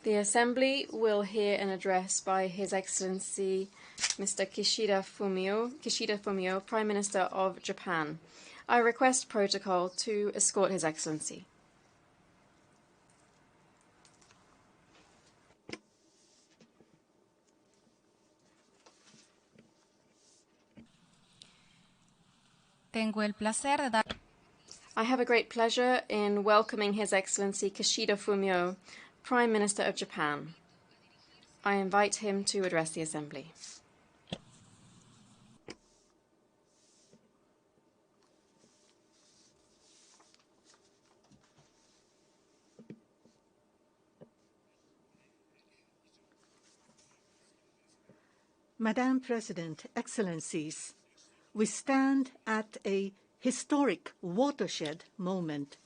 The Assembly will hear an address by His Excellency Mr. Kishida Fumio, Prime Minister of Japan. I request protocol to escort His Excellency. Tengo el placer de dar. I have a great pleasure in welcoming His Excellency Kishida Fumio, Prime Minister of Japan. I invite him to address the Assembly. Madam President, Excellencies, we stand at a historic watershed moment.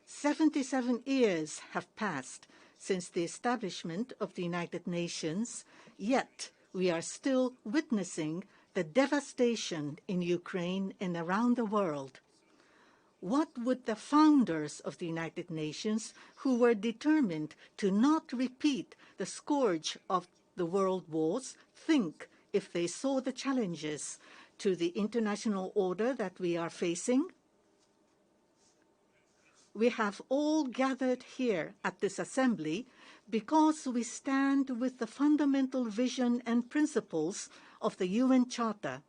77 years have passed since the establishment of the United Nations, yet we are still witnessing the devastation in Ukraine and around the world. What would the founders of the United Nations, who were determined to not repeat the scourge of the world wars, think if they saw the challenges to the international order that we are facing? We have all gathered here at this assembly because we stand with the fundamental vision and principles of the UN Charter.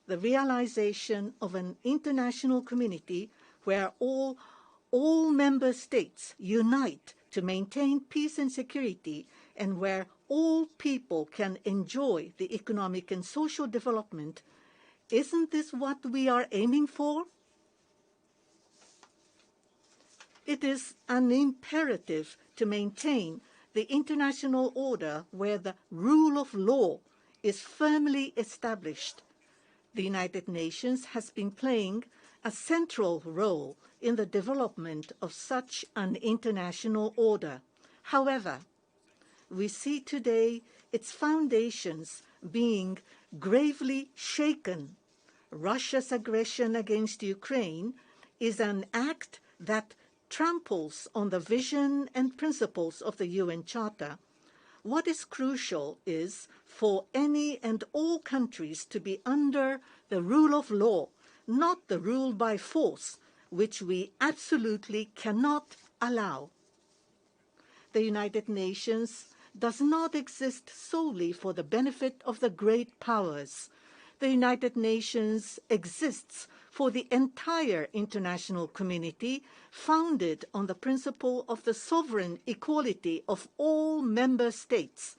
The realization of an international community where all member states unite to maintain peace and security, and where all people can enjoy the economic and social development. Isn't this what we are aiming for? It is an imperative to maintain the international order where the rule of law is firmly established. The United Nations has been playing a central role in the development of such an international order. However, we see today its foundations being gravely shaken. Russia's aggression against Ukraine is an act that tramples on the vision and principles of the UN Charter. What is crucial is for any and all countries to be under the rule of law, not the rule by force, which we absolutely cannot allow. The United Nations does not exist solely for the benefit of the great powers. The United Nations exists for the entire international community, founded on the principle of the sovereign equality of all member states.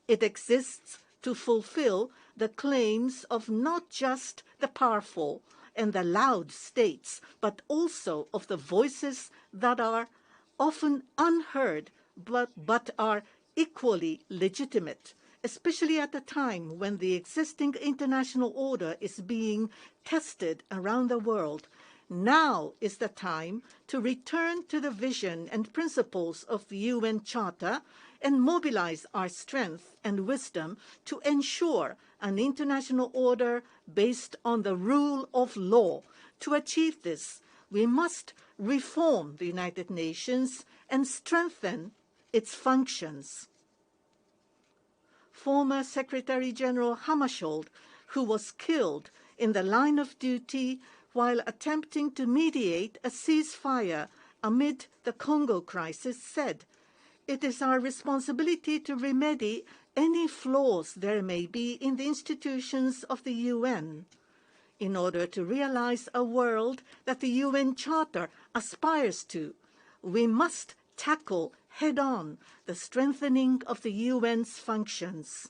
It exists to fulfill the claims of not just the powerful and the loud states, but also of the voices that are often unheard, but are equally legitimate, especially at a time when the existing international order is being tested around the world. Now is the time to return to the vision and principles of the UN Charter and mobilize our strength and wisdom to ensure an international order based on the rule of law. To achieve this, we must reform the United Nations and strengthen its functions. Former Secretary General Hammarskjöld, who was killed in the line of duty while attempting to mediate a ceasefire amid the Congo crisis, said, "It is our responsibility to remedy any flaws there may be in the institutions of the UN. In order to realize a world that the UN Charter aspires to, we must tackle head-on the strengthening of the UN's functions."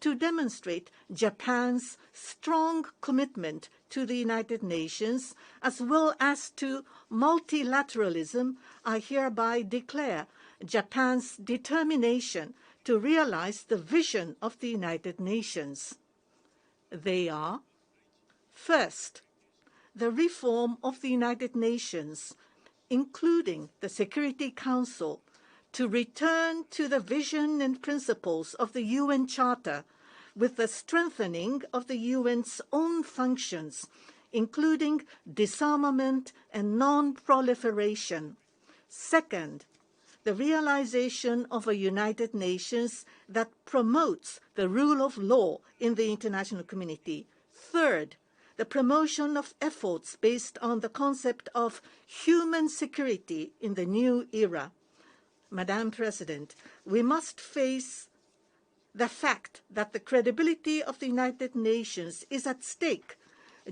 To demonstrate Japan's strong commitment to the United Nations as well as to multilateralism, I hereby declare Japan's determination to realize the vision of the United Nations. They are: first, the reform of the United Nations, including the Security Council, to return to the vision and principles of the UN Charter with the strengthening of the UN's own functions, including disarmament and non-proliferation. Second, the realization of a United Nations that promotes the rule of law in the international community. Third, the promotion of efforts based on the concept of human security in the new era. Madam President, we must face the fact that the credibility of the United Nations is at stake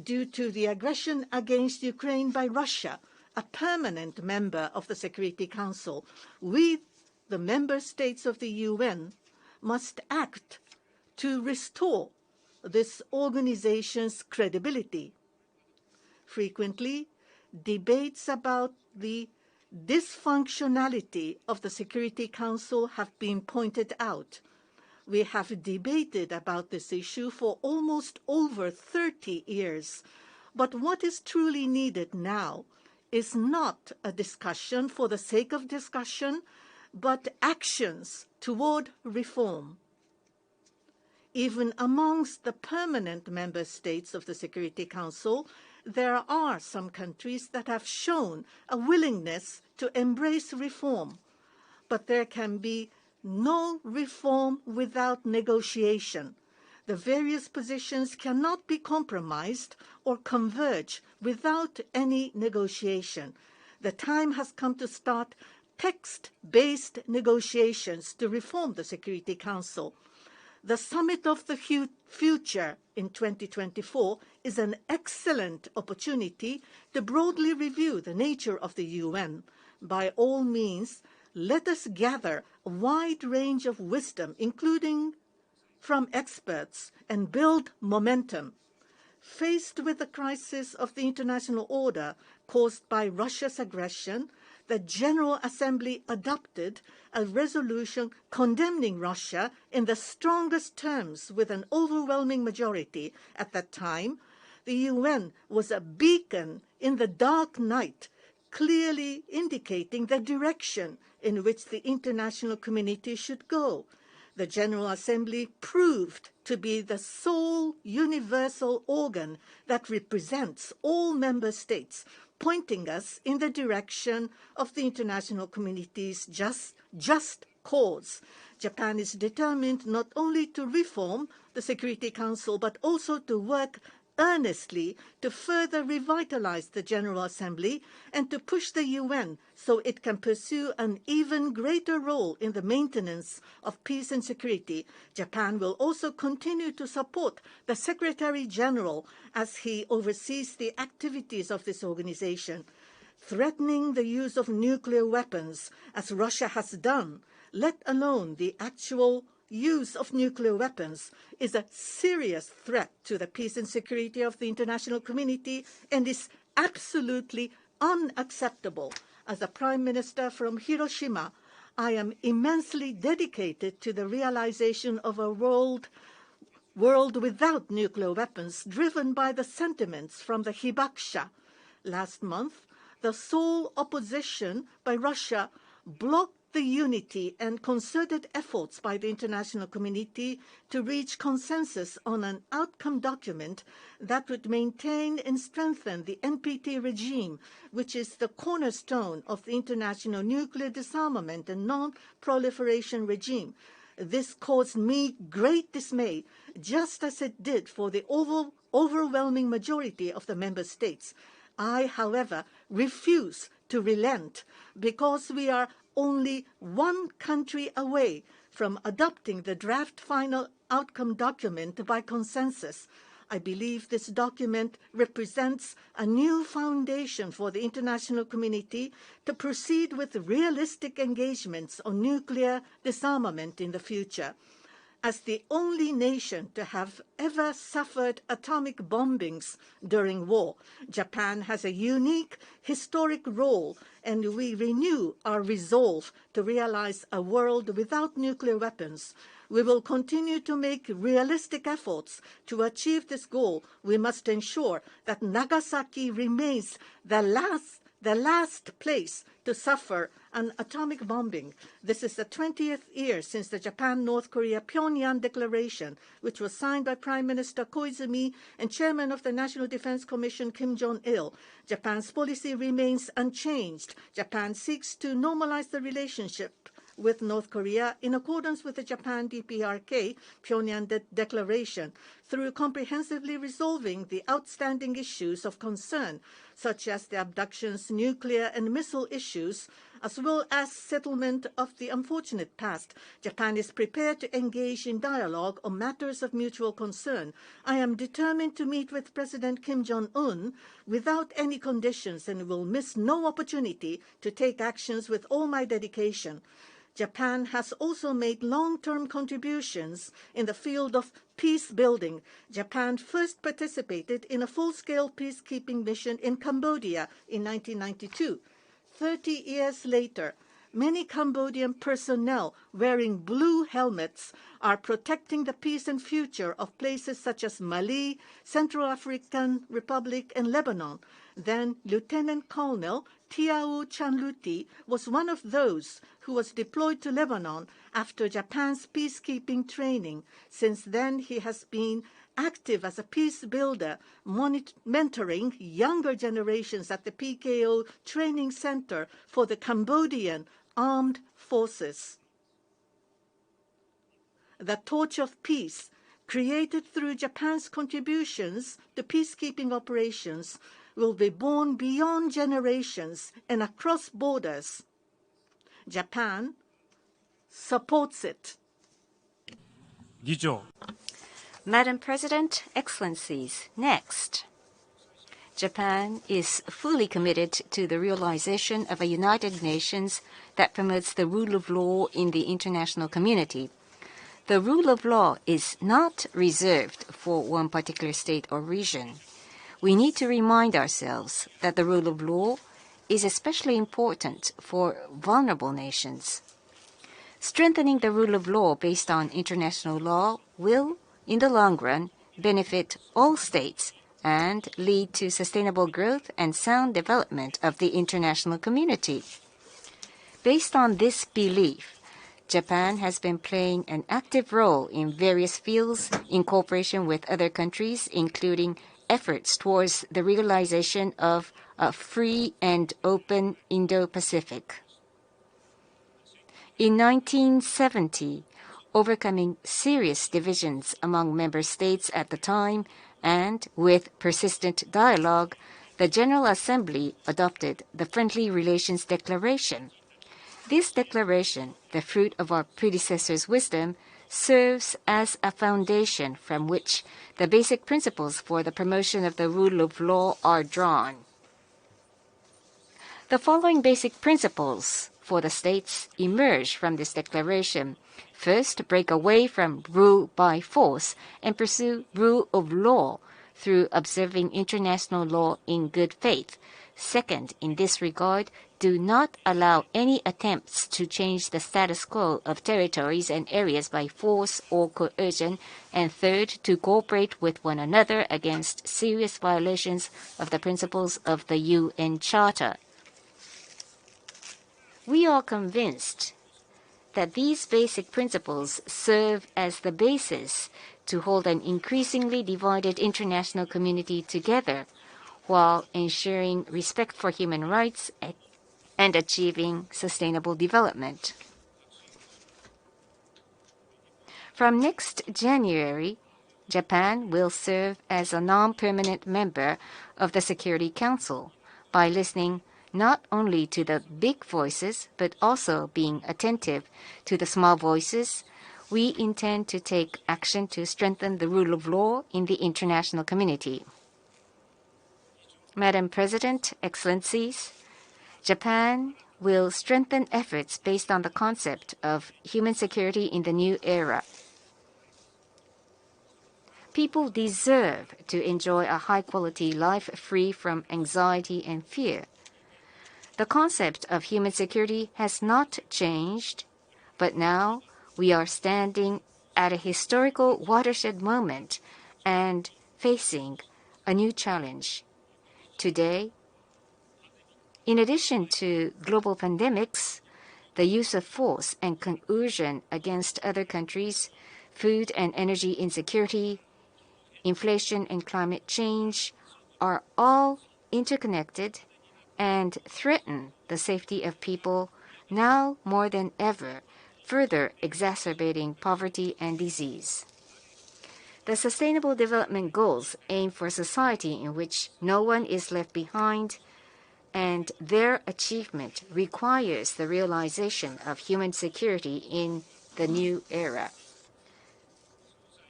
due to the aggression against Ukraine by Russia, a permanent member of the Security Council. We, the member states of the UN, must act to restore this organization's credibility. Frequently, debates about the dysfunctionality of the Security Council have been pointed out. We have debated about this issue for almost over 30 years. But what is truly needed now is not a discussion for the sake of discussion, but actions toward reform. Even amongst the permanent member states of the Security Council, there are some countries that have shown a willingness to embrace reform. But there can be no reform without negotiation. The various positions cannot be compromised or converge without any negotiation. The time has come to start text-based negotiations to reform the Security Council. The Summit of the Future in 2024 is an excellent opportunity to broadly review the nature of the UN. By all means, let us gather a wide range of wisdom, including from experts, and build momentum. Faced with the crisis of the international order caused by Russia's aggression, the General Assembly adopted a resolution condemning Russia in the strongest terms with an overwhelming majority. At that time, the UN was a beacon in the dark night, clearly indicating the direction in which the international community should go. The General Assembly proved to be the sole universal organ that represents all member states, pointing us in the direction of the international community's just cause. Japan is determined not only to reform the Security Council, but also to work earnestly to further revitalize the General Assembly and to push the UN so it can pursue an even greater role in the maintenance of peace and security. Japan will also continue to support the Secretary General as he oversees the activities of this organization. Threatening the use of nuclear weapons, as Russia has done, let alone the actual use of nuclear weapons, is a serious threat to the peace and security of the international community and is absolutely unacceptable. As a Prime Minister from Hiroshima, I am immensely dedicated to the realization of a world without nuclear weapons, driven by the sentiments from the Hibakusha. Last month, the sole opposition by Russia blocked the unity and concerted efforts by the international community to reach consensus on an outcome document that would maintain and strengthen the NPT regime, which is the cornerstone of the international nuclear disarmament and non-proliferation regime. This caused me great dismay, just as it did for the overwhelming majority of the member states. I, however, refuse to relent because we are only one country away from adopting the draft final outcome document by consensus. I believe this document represents a new foundation for the international community to proceed with realistic engagements on nuclear disarmament in the future. As the only nation to have ever suffered atomic bombings during war, Japan has a unique historic role, and we renew our resolve to realize a world without nuclear weapons. We will continue to make realistic efforts to achieve this goal. We must ensure that Nagasaki remains the last the last place to suffer an atomic bombing. This is the 20th year since the Japan-North Korea Pyongyang Declaration, which was signed by Prime Minister Koizumi and Chairman of the National Defense Commission Kim Jong-il. Japan's policy remains unchanged. Japan seeks to normalize the relationship with North Korea in accordance with the Japan DPRK Pyongyang Declaration through comprehensively resolving the outstanding issues of concern, such as the abductions, nuclear and missile issues, as well as settlement of the unfortunate past. Japan is prepared to engage in dialogue on matters of mutual concern. I am determined to meet with President Kim Jong-un without any conditions and will miss no opportunity to take actions with all my dedication. Japan has also made long-term contributions in the field of peace building. Japan first participated in a full-scale peacekeeping mission in Cambodia in 1992. 30 years later, many Cambodian personnel wearing blue helmets are protecting the peace and future of places such as Mali, Central African Republic, and Lebanon. Then Lieutenant Colonel Tiao Chanluti was one of those who was deployed to Lebanon after Japan's peacekeeping training. Since then, he has been active as a peace builder, mentoring younger generations at the PKO Training Center for the Cambodian Armed Forces. The torch of peace, created through Japan's contributions to peacekeeping operations, will be borne beyond generations and across borders. Japan supports it. 議長 Madam President, Excellencies, next. Japan is fully committed to the realization of a United Nations that promotes the rule of law in the international community. The rule of law is not reserved for one particular state or region. We need to remind ourselves that the rule of law is especially important for vulnerable nations. Strengthening the rule of law based on international law will, in the long run, benefit all states and lead to sustainable growth and sound development of the international community. Based on this belief, Japan has been playing an active role in various fields in cooperation with other countries, including efforts towards the realization of a free and open Indo-Pacific. In 1970, overcoming serious divisions among member states at the time and with persistent dialogue, the General Assembly adopted the Friendly Relations Declaration. This declaration, the fruit of our predecessors' wisdom, serves as a foundation from which the basic principles for the promotion of the rule of law are drawn. The following basic principles for the states emerge from this declaration. First, break away from rule by force and pursue rule of law through observing international law in good faith. Second, in this regard, do not allow any attempts to change the status quo of territories and areas by force or coercion. And third, to cooperate with one another against serious violations of the principles of the UN Charter. We are convinced that these basic principles serve as the basis to hold an increasingly divided international community together while ensuring respect for human rights and achieving sustainable development. From next January, Japan will serve as a non-permanent member of the Security Council by listening not only to the big voices but also being attentive to the small voices. We intend to take action to strengthen the rule of law in the international community. Madam President, Excellencies, Japan will strengthen efforts based on the concept of human security in the new era. People deserve to enjoy a high-quality life free from anxiety and fear. The concept of human security has not changed, but now we are standing at a historical watershed moment and facing a new challenge. Today, In addition to global pandemics, the use of force and coercion against other countries, food and energy insecurity, inflation and climate change are all interconnected and threaten the safety of people now more than ever, further exacerbating poverty and disease. The Sustainable Development Goals aim for a society in which no one is left behind, and their achievement requires the realization of human security in the new era.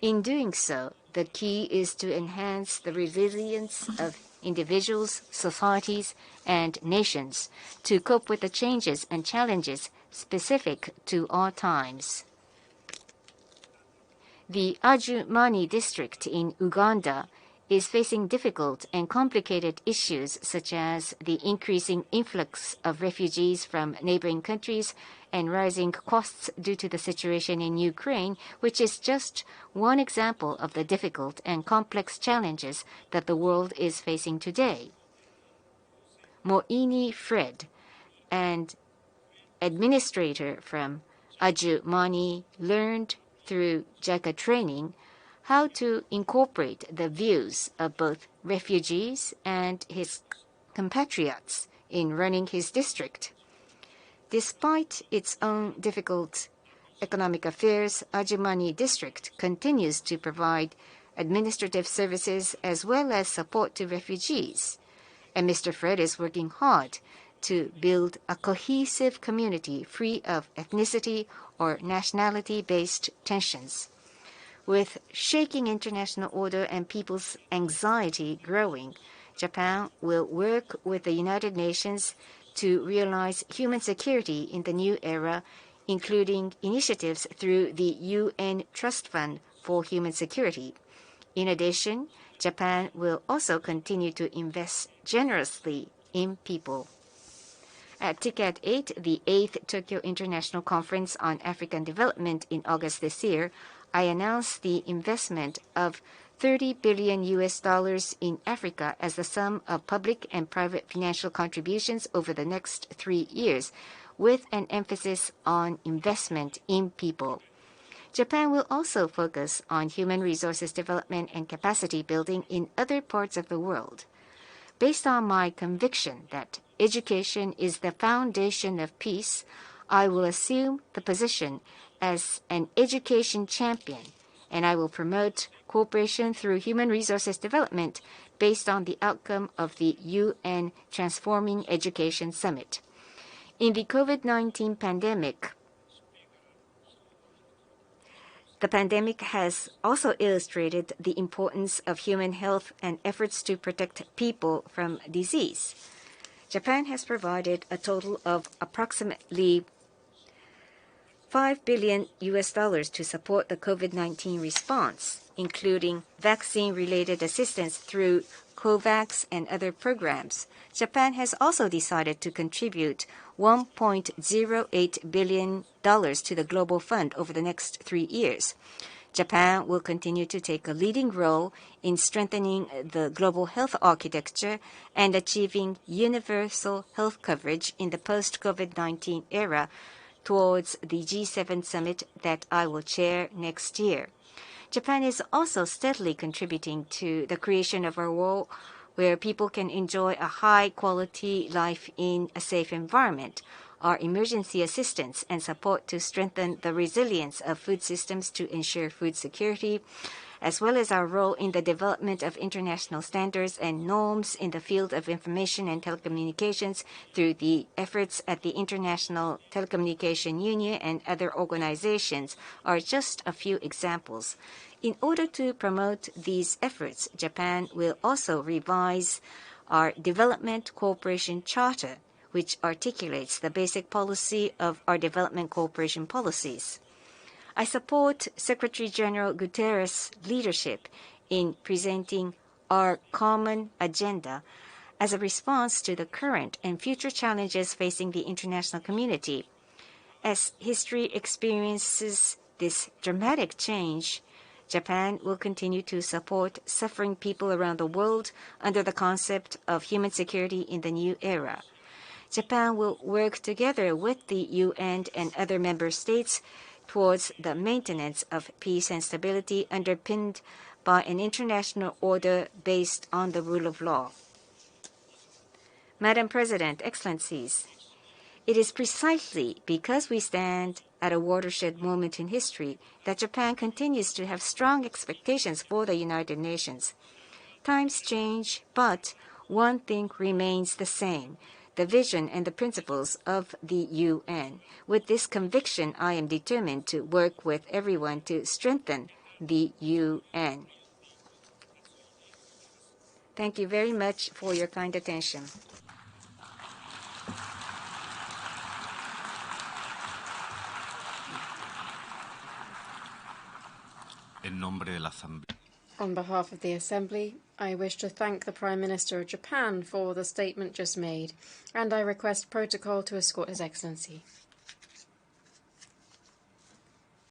In doing so, the key is to enhance the resilience of individuals, societies, and nations to cope with the changes and challenges specific to our times. The Adjumani district in Uganda is facing difficult and complicated issues such as the increasing influx of refugees from neighboring countries and rising costs due to the situation in Ukraine, which is just one example of the difficult and complex challenges that the world is facing today. Moini Fred, an administrator from Adjumani, learned through JICA training how to incorporate the views of both refugees and his compatriots in running his district. Despite its own difficult economic affairs, Adjumani district continues to provide administrative services as well as support to refugees. And Mr. Fred is working hard to build a cohesive community free of ethnicity or nationality-based tensions. With shaking international order and people's anxiety growing, Japan will work with the United Nations to realize human security in the new era, including initiatives through the UN Trust Fund for Human Security. In addition, Japan will also continue to invest generously in people. At TICAD 8, the 8th Tokyo International Conference on African Development in August this year, I announced the investment of $30 billion in Africa as the sum of public and private financial contributions over the next 3 years, with an emphasis on investment in people. Japan will also focus on human resources development and capacity building in other parts of the world. Based on my conviction that education is the foundation of peace, I will assume the position as an education champion, and I will promote cooperation through human resources development based on the outcome of the UN Transforming Education Summit. In the COVID-19 pandemic, the pandemic has also illustrated the importance of human health and efforts to protect people from disease. Japan has provided a total of approximately $5 billion to support the COVID-19 response, including vaccine-related assistance through COVAX and other programs. Japan has also decided to contribute $1.08 billion to the Global Fund over the next 3 years. Japan will continue to take a leading role in strengthening the global health architecture and achieving universal health coverage in the post-COVID-19 era towards the G7 summit that I will chair next year. Japan is also steadily contributing to the creation of a world where people can enjoy a high-quality life in a safe environment. Our emergency assistance and support to strengthen the resilience of food systems to ensure food security, as well as our role in the development of international standards and norms in the field of information and telecommunications through the efforts at the International Telecommunication Union and other organizations, are just a few examples. In order to promote these efforts, Japan will also revise our Development Cooperation Charter, which articulates the basic policy of our development cooperation policies. I support Secretary General Guterres' leadership in presenting our common agenda as a response to the current and future challenges facing the international community. As history experiences this dramatic change, Japan will continue to support suffering people around the world under the concept of human security in the new era. Japan will work together with the UN and other member states towards the maintenance of peace and stability underpinned by an international order based on the rule of law. Madam President, Excellencies, it is precisely because we stand at a watershed moment in history that Japan continues to have strong expectations for the United Nations. Times change, but one thing remains the same: the vision and the principles of the UN. With this conviction, I am determined to work with everyone to strengthen the UN. Thank you very much for your kind attention. En nombre de la Asamblea. On behalf of the Assembly, I wish to thank the Prime Minister of Japan for the statement just made, and I request protocol to escort His Excellency.